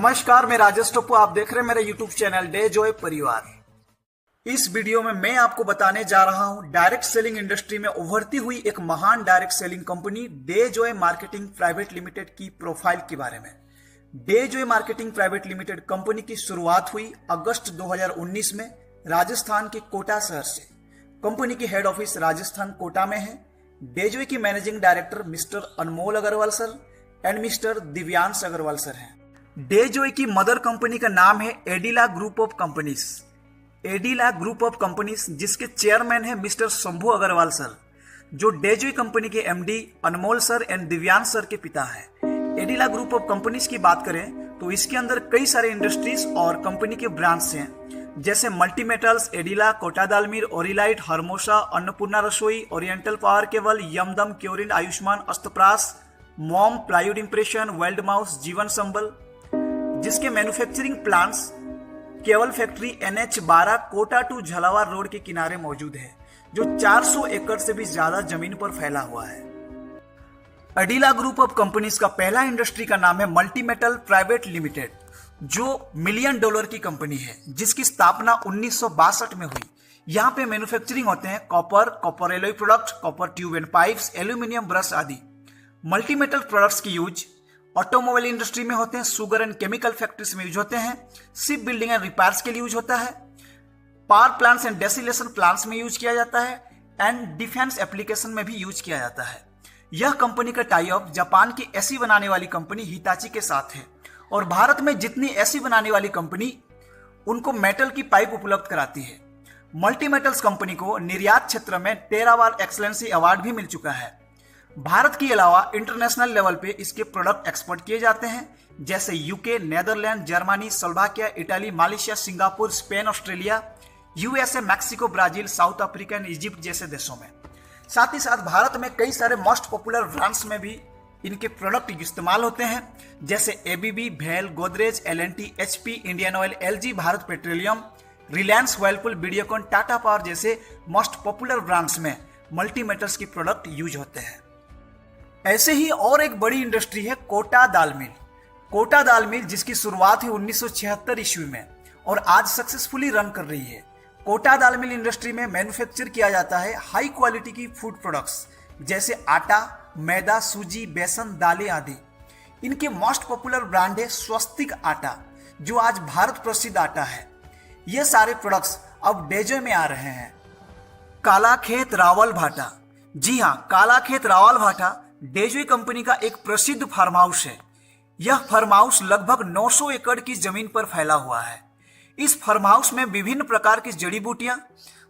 नमस्कार, मैं राजेश टप्पू। आप देख रहे हैं मेरे YouTube चैनल डे जॉय परिवार। इस वीडियो में मैं आपको बताने जा रहा हूं डायरेक्ट सेलिंग इंडस्ट्री में उभरती हुई एक महान direct selling company day Joy marketing private limited की प्रोफाइल के बारे में। Day Joy marketing private limited company की शुरुआत हुई अगस्त 2019 में राजस्थान के कोटा शहर से। कंपनी की हेड ऑफिस राजस्थान कोटा में है। डे जॉय की managing director Mr Anmol Agarwal sir and Mr Divyansh Agarwal sir हैं। डे जॉय की मदर कंपनी का नाम है Adila group of companies. Adila group of companies जिसके चेयरमैन है मिस्टर शंभू अग्रवाल सर, जो डे जॉय कंपनी के MD Anmol sir and Divyansh sir के पिता है। एडिला ग्रुप ऑफ कंपनीज की बात करें तो इसके अंदर कई सारे इंडस्ट्रीज और कंपनी के ब्रांड्स हैं, जैसे multi metals, Adila, Kota Dalmir, Orilite, Hermosa, Annapurna Rasoi, oriental power cable, यमदम, क्योरिन, Ayushman, Astaprash, mom, plywood impression, weld mouse, Jeevan Sambal, जिसके मैन्युफैक्चरिंग प्लांट्स केवल factory NH12 Kota to Jhalawar road के किनारे मौजूद है, जो 400 एकड़ से भी ज्यादा जमीन पर फैला हुआ है। एडिला ग्रुप ऑफ कंपनीज का पहला इंडस्ट्री का नाम है मल्टी मेटल प्राइवेट लिमिटेड, जो $1 मिलियन की कंपनी है, जिसकी स्थापना 1962 में हुई। यहाँ पे मैन्युफैक्चरिंग होते हैं copper alloy product, copper tube and pipes, aluminium brush आदि। मल्टी मेटल प्रोडक्ट्स की यूज ऑटोमोबाइल इंडस्ट्री में होते हैं, शुगर एंड केमिकल फैक्ट्रीज में यूज होते हैं, शिप बिल्डिंग एंड रिपेयर्स के लिए यूज होता है, पावर प्लांट्स एंड डेसिलेशन प्लांट्स में यूज किया जाता है एंड डिफेंस एप्लीकेशन में भी यूज किया जाता है। यह कंपनी का टाई अप जापान की एसी बनाने वाली कंपनी हिताची के साथ है और भारत में जितनी एसी बनाने वाली कंपनी उनको मेटल की पाइप उपलब्ध कराती है। मल्टी मेटल्स कंपनी को निर्यात क्षेत्र में टेरावार एक्सलेंसी अवार्ड भी मिल चुका है। भारत के अलावा इंटरनेशनल लेवल पे इसके प्रोडक्ट एक्सपोर्ट किए जाते हैं, जैसे UK, Netherland, Germany, Slovakia, Italy, Malaysia, Singapore, Spain, Australia, USA, Mexico, Brazil, south Africa and Egypt जैसे देशों में। साथ ही साथ भारत में कई सारे मोस्ट पॉपुलर ब्रांड्स में भी इनके प्रोडक्ट इस्तेमाल होते हैं, जैसे एबीबी, भेल, Godrej, L&T, HP, Indian oil, LG, Bharat petroleum, Reliance, Whirlpool, Videocon, Tata power जैसे मोस्ट पॉपुलर ब्रांड्स में मल्टी मेटल्स की प्रोडक्ट यूज होते हैं। ऐसे ही और एक बड़ी इंडस्ट्री है कोटा दाल मिल। कोटा दाल मिल जिसकी शुरुआत हुई 1976 ईस्वी में और आज सक्सेसफुली रन कर रही है। कोटा दाल मिल इंडस्ट्री में मैन्युफैक्चर किया जाता है हाई क्वालिटी की फूड प्रोडक्ट्स, जैसे आटा, मैदा, सूजी, बेसन, दालें आदि। इनके मोस्ट पॉपुलर ब्रांड है स्वस्तिक आटा, जो आज भारत प्रसिद्ध आटा है। ये सारे प्रोडक्ट्स अब डे जॉय में आ रहे हैं। कालाखेत रावल भाटा, जी हाँ, कालाखेत रावल भाटा डे जॉय कंपनी का एक प्रसिद्ध फार्म हाउस है। यह फार्म हाउस लगभग 900 एकड़ की जमीन पर फैला हुआ है। इस फार्म हाउस में विभिन्न प्रकार की जड़ी बूटियां,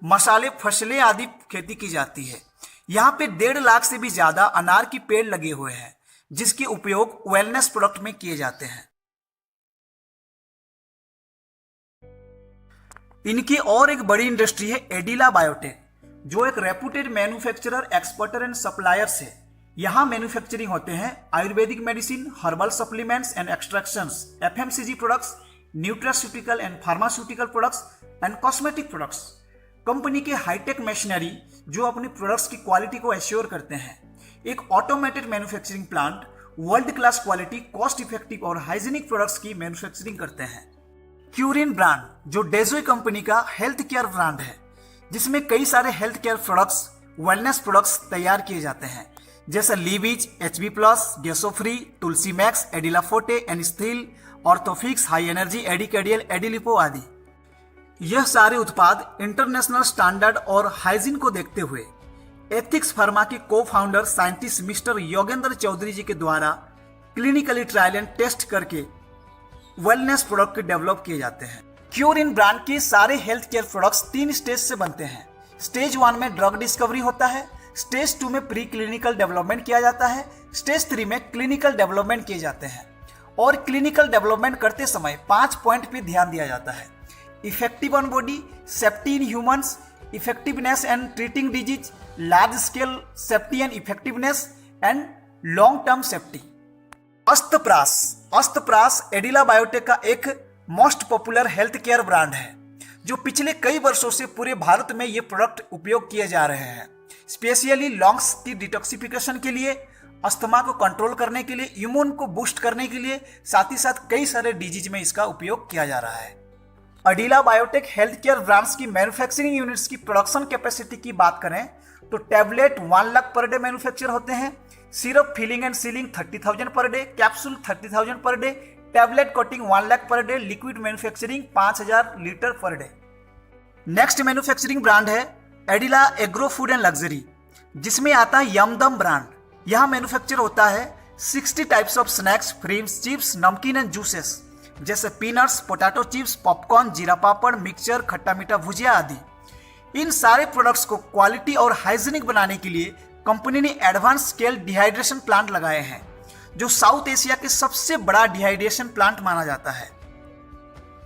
मसाले, फसलें आदि खेती की जाती है। यहाँ पे 1.5 लाख से भी ज्यादा अनार की पेड़ लगे हुए हैं, जिसके उपयोग वेलनेस प्रोडक्ट में किए जाते हैं। इनकी और एक बड़ी इंडस्ट्री है एडिला बायोटेक, जो एक reputed manufacturer, exporter and suppliers है। यहाँ मैन्युफैक्चरिंग होते हैं Ayurvedic medicine, herbal supplements and extractions, FMCG products, nutraceutical and pharmaceutical products and cosmetic products. Company के हाईटेक मशीनरी जो अपनी प्रोडक्ट्स की क्वालिटी को एश्योर करते हैं। एक automated manufacturing plant world class quality, cost effective और हाइजीनिक प्रोडक्ट्स की मैन्युफैक्चरिंग करते हैं। क्यूरिन ब्रांड जो डे जॉय कंपनी का हेल्थ केयर ब्रांड है, जिसमें कई सारे health care products, wellness products तैयार किए जाते हैं, जैसे लीविज, HB+, गैसोफ्री, तुलसी मैक्स, एडिला फोर्टे, एनिस्थील, ऑर्थोफिक्स, हाई एनर्जी, एडिकेडियल, एडिलिपो आदि। यह सारे उत्पाद इंटरनेशनल स्टैंडर्ड और हाइजीन को देखते हुए एथिक्स फार्मा के को founder scientist Mr Yogendra Chaudhary ji के द्वारा क्लिनिकली ट्रायल एंड टेस्ट करके वेलनेस प्रोडक्ट डेवलप किए जाते हैं। क्यूरिन ब्रांड के सारे हेल्थ केयर प्रोडक्ट्स 3 स्टेज से बनते हैं। स्टेज 1 में ड्रग डिस्कवरी होता है, स्टेज 2 में प्री क्लिनिकल डेवलपमेंट किया जाता है, स्टेज 3 में क्लिनिकल डेवलपमेंट किए जाते हैं। और क्लिनिकल डेवलपमेंट करते समय 5 पॉइंट पे ध्यान दिया जाता है: effective on body, safety in humans, effectiveness and treating disease, large scale safety and effectiveness and long term safety. Astaprash Adila biotech का एक most popular health care brand है, जो पिछले कई वर्षों से पूरे भारत में ये प्रोडक्ट उपयोग किए जा रहे हैं, स्पेशली लंग्स की डिटॉक्सिफिकेशन के लिए, अस्थमा को कंट्रोल करने के लिए, इम्यून को बूस्ट करने के लिए, साथ ही साथ कई सारे डिजीज में इसका उपयोग किया जा रहा है। अडीला बायोटेक हेल्थ केयर ब्रांड्स की मैन्युफैक्चरिंग यूनिट्स की प्रोडक्शन कैपेसिटी की बात करें तो tablet 1 lakh per day manufacture होते हैं, syrup filling and ceiling 30,000 per day, capsule 30,000 per day, tablet coating 1 lakh per day, liquid manufacturing 5,000 litre per day. Next manufacturing brand है एडिला agro food and luxury, जिसमें आता है यमदम ब्रांड। यहाँ मैन्युफैक्चर होता है 60 types of snacks, फ्रीम्स, chips, नमकीन and juices जैसे peanuts, potato chips, popcorn, जीरा पापड़, मिक्सचर, खट्टा मीठा भुजिया आदि। इन सारे प्रोडक्ट्स को क्वालिटी और हाइजीनिक बनाने के लिए कंपनी ने एडवांस स्केल डिहाइड्रेशन प्लांट लगाए हैं, जो साउथ एशिया के सबसे बड़ा डिहाइड्रेशन प्लांट माना जाता है।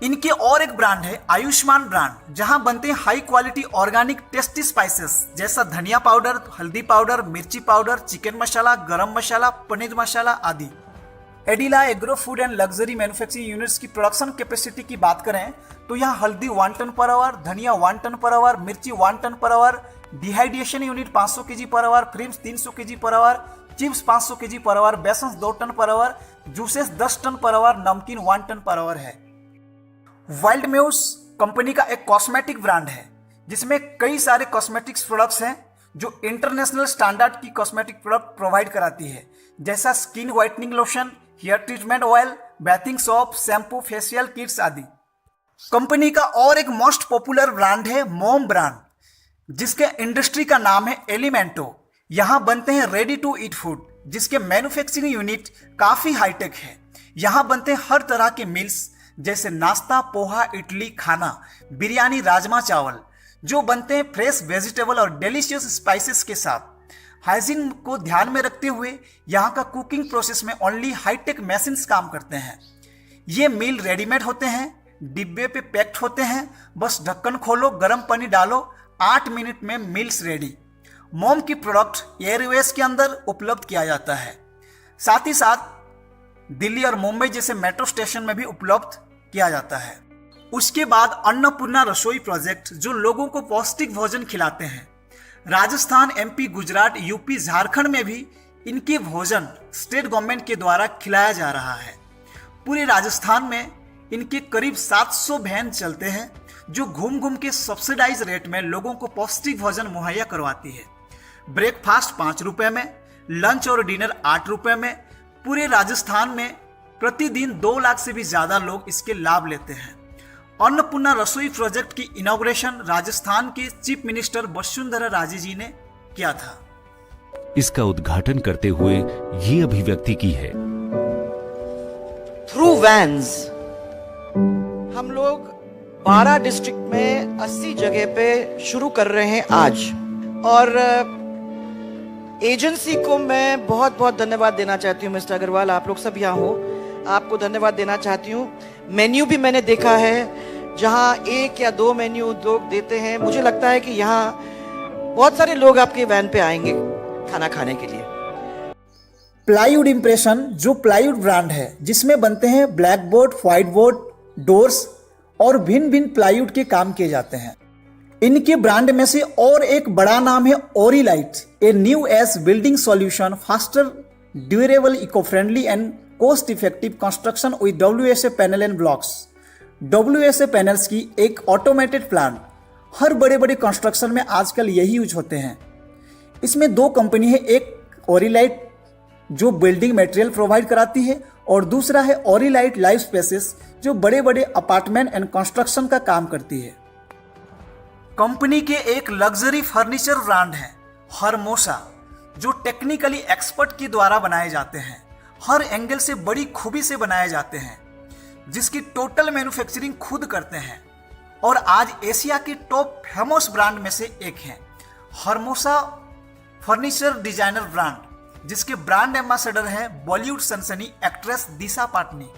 इनके और एक ब्रांड है आयुष्मान ब्रांड, जहां बनते हैं high quality organic tasty spices जैसा धनिया पाउडर, हल्दी पाउडर, मिर्ची पाउडर, चिकन मसाला, गरम मसाला, पनीर मसाला आदि। Adila agro food and luxury manufacturing units की प्रोडक्शन कैपेसिटी की बात करें तो यहाँ हल्दी 1 टन पर आवर, धनिया 1 टन पर आवर, मिर्ची 1 ton per hour, dehydration unit 500 kg per hour, fryums 300 kg per hour, chips 500 kg per hour, besan 2 ton per hour, juices 10 ton per hour, namkeen 1 ton per our है। Wild muse company का एक cosmetic brand है, जिसमें कई सारे cosmetics products हैं जो international standard की कॉस्मेटिक प्रोडक्ट प्रोवाइड कराती है, जैसा skin whitening lotion, hair treatment oil, bathing soap, shampoo, facial kits आदि। कंपनी का और एक मोस्ट पॉपुलर ब्रांड है मोम ब्रांड, जिसके इंडस्ट्री का नाम है एलिमेंटो। यहां बनते हैं रेडी टू ईट फूड, जिसके मैन्युफैक्चरिंग यूनिट काफी हाईटेक है। यहां बनते हैं हर तरह के मील्स जैसे नाश्ता, पोहा, इडली, खाना, बिरयानी, राजमा चावल, जो बनते हैं फ्रेश वेजिटेबल और डिलीशियस स्पाइसेस के साथ। हाइजीन को ध्यान में रखते हुए यहाँ का कुकिंग प्रोसेस में ओनली हाईटेक मशीन्स काम करते हैं। ये मील रेडीमेड होते हैं, डिब्बे पे पैक्ड होते हैं, बस ढक्कन खोलो, गर्म पानी डालो, 8 मिनट में मील्स रेडी। मोम की प्रोडक्ट एयरवेज के अंदर उपलब्ध किया जाता है, साथ ही साथ दिल्ली और मुंबई जैसे मेट्रो स्टेशन में भी उपलब्ध किया जाता है। उसके बाद अन्नपूर्णा रसोई प्रोजेक्ट, जो लोगों को पौष्टिक भोजन खिलाते हैं। राजस्थान, एमपी, गुजरात, यूपी, झारखंड में भी इनके भोजन स्टेट गवर्नमेंट के द्वारा खिलाया जा रहा है। पूरे राजस्थान में इनके करीब 700 वैन चलते हैं, जो घूम घूम के सब्सिडाइज रेट में लोगों को पौष्टिक भोजन मुहैया करवाती है। ब्रेकफास्ट 5 रुपए में, लंच और डिनर 8 रुपए में। पूरे राजस्थान में प्रतिदिन 2 लाख से भी ज्यादा लोग इसके लाभ लेते हैं। अन्नपूर्णा रसोई प्रोजेक्ट की इनॉग्रेशन राजस्थान के चीफ मिनिस्टर वसुंधरा राजे जी ने किया था। इसका उद्घाटन करते हुए ये अभिव्यक्ति की है। थ्रू वैन्स हम लोग 12 डिस्ट्रिक्ट में 80 जगह पे शुरू कर रहे हैं आज, और एजेंसी को मैं बहुत बहुत धन्यवाद देना चाहती हूँ। मिस्टर अग्रवाल, आप लोग सब यहाँ हो, आपको धन्यवाद देना चाहती हूँ। मेन्यू भी मैंने देखा है, जहाँ 1 या 2 मेन्यू लोग देते हैं। मुझे लगता है कि यहाँ बहुत सारे लोग आपके वैन पे आएंगे खाना खाने के लिए। प्लाईवुड इंप्रेशन, जो प्लाईवुड ब्रांड है, जिसमें बनते हैं black board, white board, doors और भिन्न भिन्न प्लाईवुड के काम किए जाते हैं। इनके ब्रांड में से और एक बड़ा नाम है Orilite, a new age building solution, faster, durable, eco friendly and cost effective construction with WSA panel and blocks. WSA panels की एक ऑटोमेटेड प्लांट हर बड़े बड़े कंस्ट्रक्शन में आजकल यही यूज होते हैं। इसमें 2 कंपनी है, एक ओरिलाइट जो बिल्डिंग मटेरियल प्रोवाइड कराती है, और दूसरा है ओरिलाइट लाइफ स्पेसेस, जो बड़े बड़े अपार्टमेंट एंड कंस्ट्रक्शन का काम करती है। कंपनी के एक लग्जरी फर्नीचर ब्रांड है हरमोसा, जो टेक्निकली एक्सपर्ट के द्वारा बनाए जाते हैं, हर एंगल से बड़ी खूबी से बनाए जाते हैं, जिसकी टोटल मैन्युफैक्चरिंग खुद करते हैं, और आज एशिया की टॉप फेमस ब्रांड में से एक है हरमोसा फर्नीचर डिजाइनर ब्रांड, जिसके ब्रांड एम्बेसडर हैं बॉलीवुड सनसनी actress Disha Patani.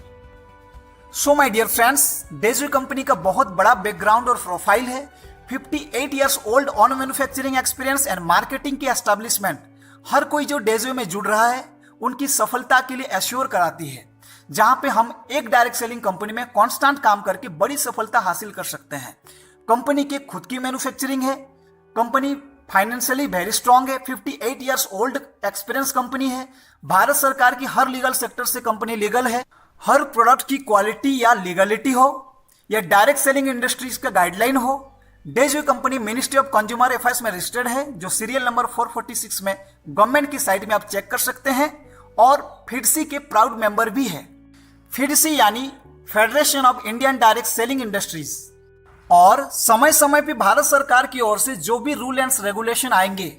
So my dear friends, Dejo कंपनी का बहुत बड़ा बैकग्राउंड और प्रोफाइल है। 58 years old on manufacturing experience and marketing की एस्टेब्लिशमेंट हर कोई जो डेजो में जुड़ रहा है उनकी सफलता के लिए एश्योर कराती है, जहां पे हम एक डायरेक्ट सेलिंग कंपनी में कांस्टेंट काम करके बड़ी सफलता हासिल कर सकते हैं। कंपनी की खुद की मैन्युफैक्चरिंग है, कंपनी फाइनेंशियली वेरी स्ट्रांग है, 58 इयर्स ओल्ड एक्सपीरियंस कंपनी है, भारत सरकार की हर लीगल सेक्टर से कंपनी लीगल है, हर प्रोडक्ट की क्वालिटी या लीगलिटी हो या डायरेक्ट सेलिंग इंडस्ट्रीज का गाइडलाइन हो। Dejoy company ministry of consumer affairs में रजिस्टर्ड है, जो सीरियल नंबर 446 में गवर्नमेंट की साइट में आप चेक कर सकते हैं, और फिडसी के प्राउड मेंबर भी है। फिडसी यानी federation of Indian direct selling industries, और समय समय पे भारत सरकार की ओर से जो भी रूल एंड रेगुलेशन आएंगे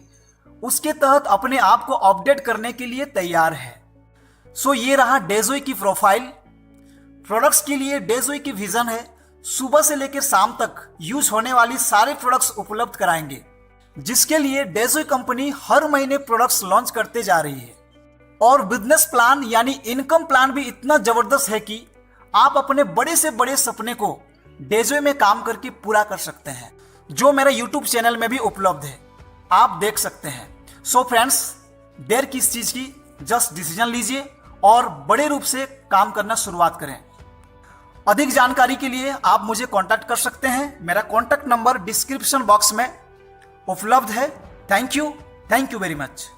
उसके तहत अपने आप को अपडेट करने के लिए तैयार है। सो ये रहा डेजॉय की प्रोफाइल। प्रोडक्ट्स के लिए डेजॉय की विजन है सुबह से लेकर शाम तक यूज होने वाली सारे प्रोडक्ट्स उपलब्ध कराएंगे, जिसके लिए डेजॉय कंपनी हर महीने प्रोडक्ट्स लॉन्च करते जा रही है। और बिजनेस प्लान यानी इनकम प्लान भी इतना जबरदस्त है कि आप अपने बड़े से बड़े सपने को डेजॉय में काम करके पूरा कर सकते हैं, जो मेरे यूट्यूब चैनल में भी उपलब्ध है, आप देख सकते हैं। सो फ्रेंड्स, देर किस चीज की, जस्ट डिसीजन लीजिए और बड़े रूप से काम करना शुरुआत करें। अधिक जानकारी के लिए आप मुझे कांटेक्ट कर सकते हैं, मेरा कांटेक्ट नंबर डिस्क्रिप्शन बॉक्स में उपलब्ध है। Thank you very much.